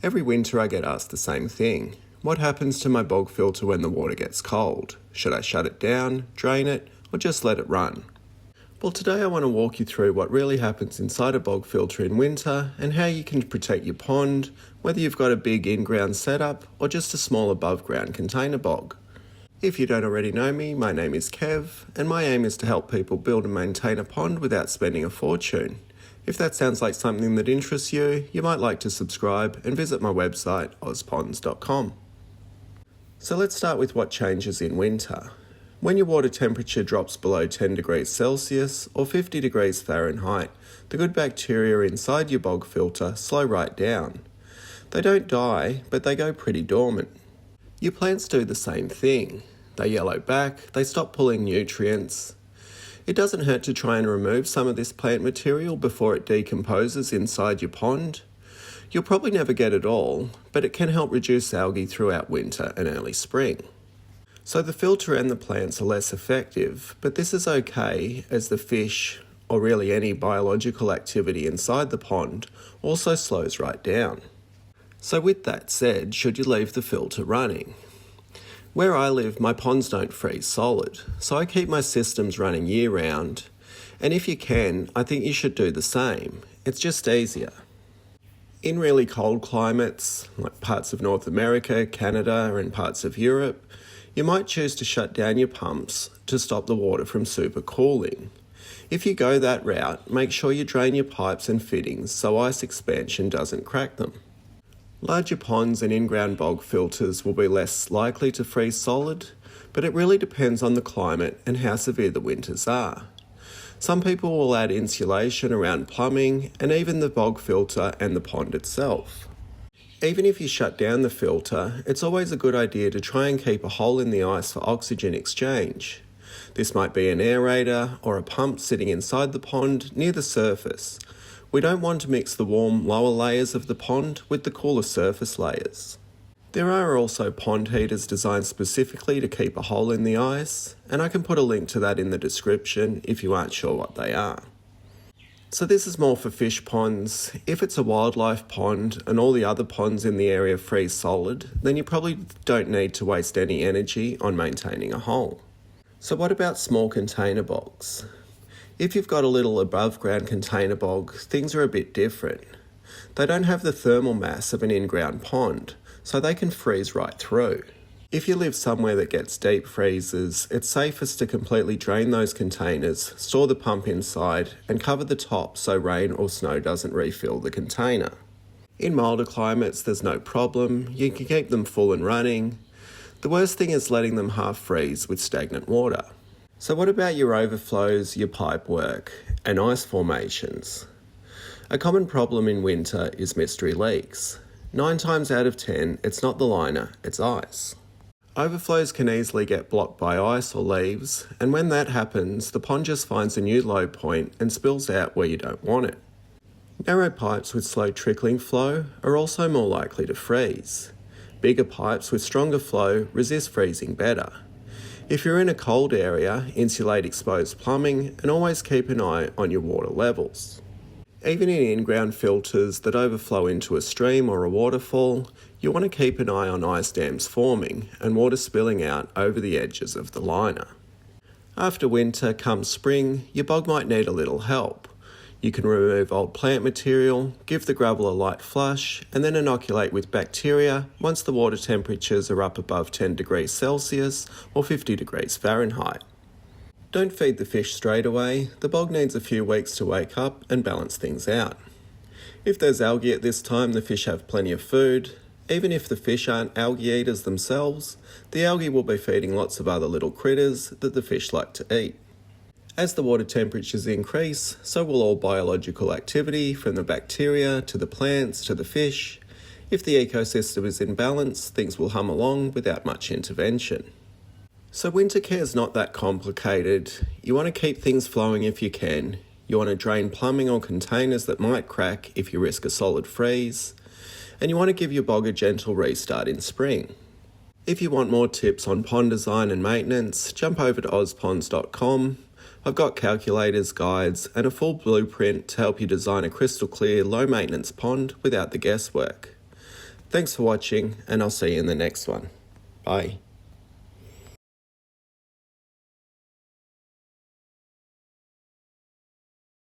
Every winter I get asked the same thing. What happens to my bog filter when the water gets cold? Should I shut it down, drain it, or just let it run? Well, today I want to walk you through what really happens inside a bog filter in winter and how you can protect your pond, whether you've got a big in-ground setup or just a small above-ground container bog. If you don't already know me, my name is Kev, and my aim is to help people build and maintain a pond without spending a fortune. If that sounds like something that interests you, you might like to subscribe and visit my website, ozponds.com. So let's start with what changes in winter. When your water temperature drops below 10 degrees Celsius or 50 degrees Fahrenheit, the good bacteria inside your bog filter slow right down. They don't die, but they go pretty dormant. Your plants do the same thing. They yellow back, they stop pulling nutrients. It doesn't hurt to try and remove some of this plant material before it decomposes inside your pond. You'll probably never get it all, but it can help reduce algae throughout winter and early spring. So the filter and the plants are less effective, but this is okay as the fish, or really any biological activity inside the pond, also slows right down. So with that said, should you leave the filter running? Where I live, my ponds don't freeze solid, so I keep my systems running year-round, and if you can, I think you should do the same. It's just easier. In really cold climates, like parts of North America, Canada, and parts of Europe, you might choose to shut down your pumps to stop the water from supercooling. If you go that route, make sure you drain your pipes and fittings so ice expansion doesn't crack them. Larger ponds and in-ground bog filters will be less likely to freeze solid, but it really depends on the climate and how severe the winters are. Some people will add insulation around plumbing and even the bog filter and the pond itself. Even if you shut down the filter, it's always a good idea to try and keep a hole in the ice for oxygen exchange. This might be an aerator or a pump sitting inside the pond near the surface. We don't want to mix the warm lower layers of the pond with the cooler surface layers. There are also pond heaters designed specifically to keep a hole in the ice, and I can put a link to that in the description if you aren't sure what they are. So this is more for fish ponds. If it's a wildlife pond and all the other ponds in the area freeze solid, then you probably don't need to waste any energy on maintaining a hole. So what about small container bogs? If you've got a little above ground container bog, things are a bit different. They don't have the thermal mass of an in-ground pond, so they can freeze right through. If you live somewhere that gets deep freezes, it's safest to completely drain those containers, store the pump inside, and cover the top so rain or snow doesn't refill the container. In milder climates, there's no problem. You can keep them full and running. The worst thing is letting them half freeze with stagnant water. So what about your overflows, your pipe work, and ice formations? A common problem in winter is mystery leaks. 9 times out of 10, it's not the liner, it's ice. Overflows can easily get blocked by ice or leaves, and when that happens, the pond just finds a new low point and spills out where you don't want it. Narrow pipes with slow trickling flow are also more likely to freeze. Bigger pipes with stronger flow resist freezing better. If you're in a cold area, insulate exposed plumbing and always keep an eye on your water levels. Even in in-ground filters that overflow into a stream or a waterfall, you want to keep an eye on ice dams forming and water spilling out over the edges of the liner. After winter, come spring, your bog might need a little help. You can remove old plant material, give the gravel a light flush, and then inoculate with bacteria once the water temperatures are up above 10 degrees Celsius or 50 degrees Fahrenheit. Don't feed the fish straight away. The bog needs a few weeks to wake up and balance things out. If there's algae at this time, the fish have plenty of food. Even if the fish aren't algae eaters themselves, the algae will be feeding lots of other little critters that the fish like to eat. As the water temperatures increase, so will all biological activity from the bacteria to the plants to the fish. If the ecosystem is in balance, things will hum along without much intervention. So winter care's not that complicated. You want to keep things flowing if you can. You want to drain plumbing or containers that might crack if you risk a solid freeze. And you want to give your bog a gentle restart in spring. If you want more tips on pond design and maintenance, jump over to ozponds.com. I've got calculators, guides, and a full blueprint to help you design a crystal clear, low maintenance pond without the guesswork. Thanks for watching, and I'll see you in the next one. Bye.